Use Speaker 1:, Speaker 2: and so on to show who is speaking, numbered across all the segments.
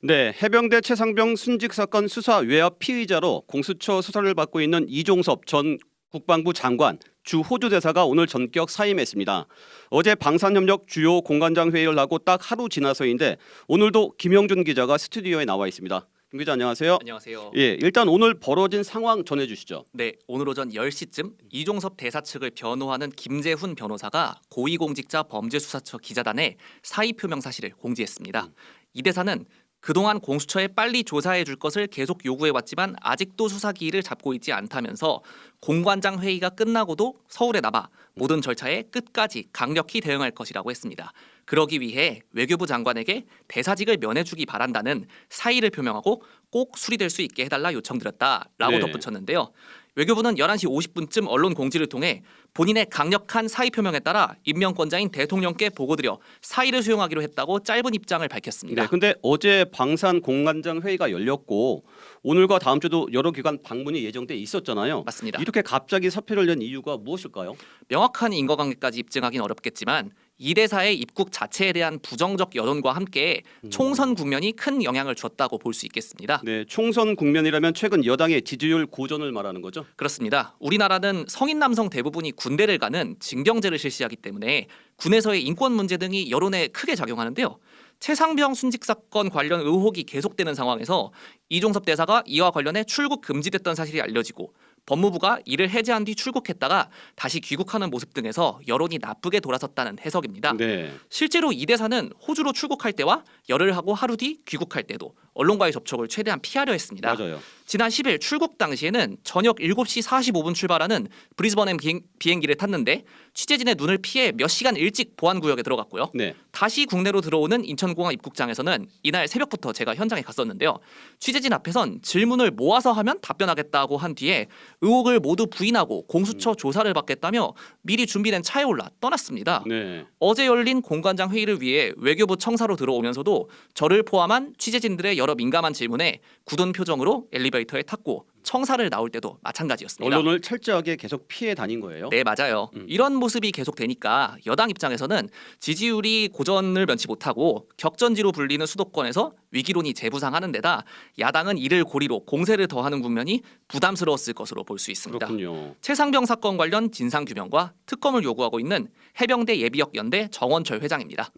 Speaker 1: 네, 해병대 최상병 순직 사건 수사 외압 피의자로 공수처 수사를 받고 있는 이종섭 전 국방부 장관 주 호주 대사가 오늘 전격 사임했습니다. 어제 방산협력 주요 공관장 회의를 하고 딱 하루 지나서인데 오늘도 김영준 기자가 스튜디오에 나와 있습니다. 김 기자 안녕하세요.
Speaker 2: 안녕하세요.
Speaker 1: 예, 일단 오늘 벌어진 상황 전해주시죠.
Speaker 2: 네, 오늘 오전 10시쯤 이종섭 대사 측을 변호하는 김재훈 변호사가 고위공직자 범죄수사처 기자단에 사의 표명 사실을 공지했습니다. 이 대사는 그동안 공수처에 빨리 조사해 줄 것을 계속 요구해 왔지만 아직도 수사 기일을 잡고 있지 않다면서 공관장 회의가 끝나고도 서울에 남아 모든 절차에 끝까지 강력히 대응할 것이라고 했습니다. 그러기 위해 외교부 장관에게 대사직을 면해주기 바란다는 사의를 표명하고 꼭 수리될 수 있게 해달라 요청드렸다라고
Speaker 1: 네.
Speaker 2: 덧붙였는데요. 외교부는 11시 50분쯤 언론 공지를 통해 본인의 강력한 사의 표명에 따라 임명권자인 대통령께 보고드려 사의를 수용하기로 했다고 짧은 입장을 밝혔습니다.
Speaker 1: 네, 근데 어제 방산 공관장 회의가 열렸고 오늘과 다음 주도 여러 기관 방문이 예정돼 있었잖아요.
Speaker 2: 맞습니다.
Speaker 1: 이렇게 갑자기 사표를 낸 이유가 무엇일까요?
Speaker 2: 명확한 인과관계까지 입증하기는 어렵겠지만 이 대사의 입국 자체에 대한 부정적 여론과 함께 총선 국면이 큰 영향을 줬다고 볼 수 있겠습니다.
Speaker 1: 네, 총선 국면이라면 최근 여당의 지지율 고전을 말하는 거죠?
Speaker 2: 그렇습니다. 우리나라는 성인 남성 대부분이 군대를 가는 징병제를 실시하기 때문에 군에서의 인권 문제 등이 여론에 크게 작용하는데요. 최상병 순직 사건 관련 의혹이 계속되는 상황에서 이종섭 대사가 이와 관련해 출국 금지됐던 사실이 알려지고 법무부가 이를 해제한 뒤 출국했다가 다시 귀국하는 모습 등에서 여론이 나쁘게 돌아섰다는 해석입니다.
Speaker 1: 네.
Speaker 2: 실제로 이 대사는 호주로 출국할 때와 열흘 하고 하루 뒤 귀국할 때도 언론과의 접촉을 최대한 피하려 했습니다.
Speaker 1: 맞아요.
Speaker 2: 지난 10일 출국 당시에는 저녁 7시 45분 출발하는 브리즈번행 비행기를 탔는데 취재진의 눈을 피해 몇 시간 일찍 보안구역에 들어갔고요.
Speaker 1: 네.
Speaker 2: 다시 국내로 들어오는 인천공항 입국장에서는 이날 새벽부터 제가 현장에 갔었는데요. 취재진 앞에선 질문을 모아서 하면 답변하겠다고 한 뒤에 의혹을 모두 부인하고 공수처 조사를 받겠다며 미리 준비된 차에 올라 떠났습니다.
Speaker 1: 네.
Speaker 2: 어제 열린 공관장 회의를 위해 외교부 청사로 들어오면서도 저를 포함한 취재진들의 여러 민감한 질문에 굳은 표정으로 엘리베이터에 탔고 청사를 나올 때도 마찬가지였습니다.
Speaker 1: 언론을 철저하게 계속 피해 다닌 거예요.
Speaker 2: 네, 맞아요. 이런 모습이 계속되니까 여당 입장에서는 지지율이 고전을 면치 못하고 격전지로 불리는 수도권에서 위기론이 재부상하는 데다 야당은 이를 고리로 공세를 더하는 국면이 부담스러웠을 것으로 볼 수 있습니다.
Speaker 1: 그렇군요.
Speaker 2: 최상병 사건 관련 진상규명과 특검을 요구하고 있는 해병대 예비역연대 정원철 회장입니다.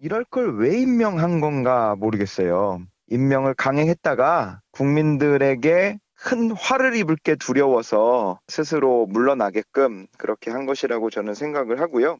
Speaker 3: 이럴 걸 왜 임명한 건가 모르겠어요. 임명을 강행했다가 국민들에게 큰 화를 입을 게 두려워서 스스로 물러나게끔 그렇게 한 것이라고 저는 생각을 하고요.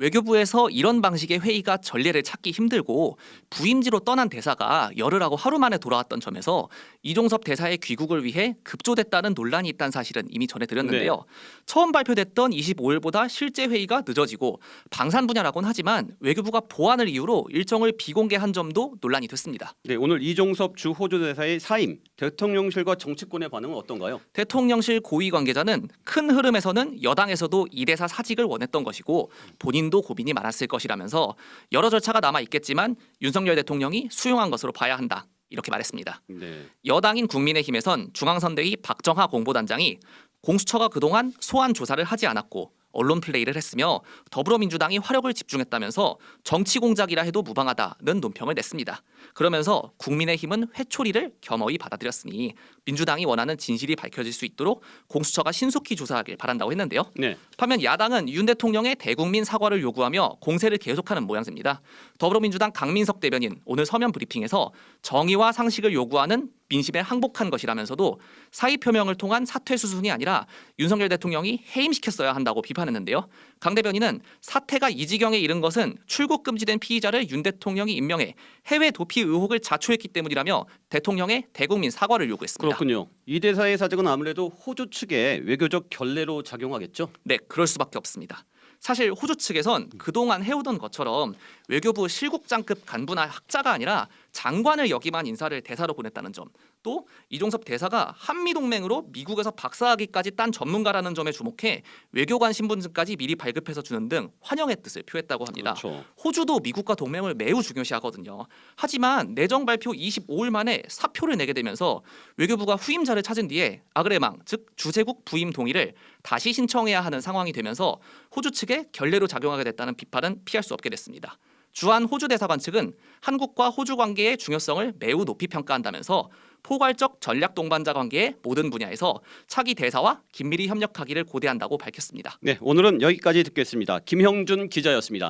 Speaker 2: 외교부에서 이런 방식의 회의가 전례를 찾기 힘들고 부임지로 떠난 대사가 열흘 하고 하루 만에 돌아왔던 점에서 이종섭 대사의 귀국을 위해 급조됐다는 논란이 있다는 사실은 이미 전해드렸는데요.
Speaker 1: 네.
Speaker 2: 처음 발표됐던 25일보다 실제 회의가 늦어지고 방산 분야라고는 하지만 외교부가 보안을 이유로 일정을 비공개한 점도 논란이 됐습니다.
Speaker 1: 네, 오늘 이종섭 주 호주 대사의 사임, 대통령실과 정치권의 반응은 어떤가요?
Speaker 2: 대통령실 고위 관계자는 큰 흐름에서는 여당에서도 이 대사 사직을 원했던 것이고 본인도 고민이 많았을 것이라면서 여러 절차가 남아 있겠지만 윤석열 대통령이 수용한 것으로 봐야 한다. 이렇게 말했습니다.
Speaker 1: 네.
Speaker 2: 여당인 국민의힘에선 중앙선대위 박정하 공보단장이 공수처가 그동안 소환 조사를 하지 않았고 언론 플레이를 했으며 더불어민주당이 화력을 집중했다면서 정치 공작이라 해도 무방하다는 논평을 냈습니다. 그러면서 국민의힘은 회초리를 겸허히 받아들였으니 민주당이 원하는 진실이 밝혀질 수 있도록 공수처가 신속히 조사하길 바란다고 했는데요.
Speaker 1: 네.
Speaker 2: 반면 야당은 윤 대통령의 대국민 사과를 요구하며 공세를 계속하는 모양새입니다. 더불어민주당 강민석 대변인 오늘 서면 브리핑에서 정의와 상식을 요구하는 민심에 항복한 것이라면서도 사의 표명을 통한 사퇴 수순이 아니라 윤석열 대통령이 해임시켰어야 한다고 비판했는데요. 강 대변인은 사태가 이 지경에 이른 것은 출국 금지된 피의자를 윤 대통령이 임명해 해외 도피 의혹을 자초했기 때문이라며 대통령의 대국민 사과를 요구했습니다.
Speaker 1: 그렇군요. 이 대사의 사직은 아무래도 호주 측의 외교적 결례로 작용하겠죠?
Speaker 2: 네, 그럴 수밖에 없습니다. 사실 호주 측에선 그동안 해오던 것처럼 외교부 실국장급 간부나 학자가 아니라 장관을 역임한 인사를 대사로 보냈다는 점, 또 이종섭 대사가 한미동맹으로 미국에서 박사학위까지 딴 전문가라는 점에 주목해 외교관 신분증까지 미리 발급해서 주는 등 환영의 뜻을 표했다고 합니다.
Speaker 1: 그렇죠.
Speaker 2: 호주도 미국과 동맹을 매우 중요시하거든요. 하지만 내정 발표 25일 만에 사표를 내게 되면서 외교부가 후임자를 찾은 뒤에 아그레망, 즉 주재국 부임 동의를 다시 신청해야 하는 상황이 되면서 호주 측에 결례로 작용하게 됐다는 비판은 피할 수 없게 됐습니다. 주한 호주 대사관 측은 한국과 호주 관계의 중요성을 매우 높이 평가한다면서 포괄적 전략 동반자 관계의 모든 분야에서 차기 대사와 긴밀히 협력하기를 고대한다고 밝혔습니다.
Speaker 1: 네, 오늘은 여기까지 듣겠습니다. 김형준 기자였습니다.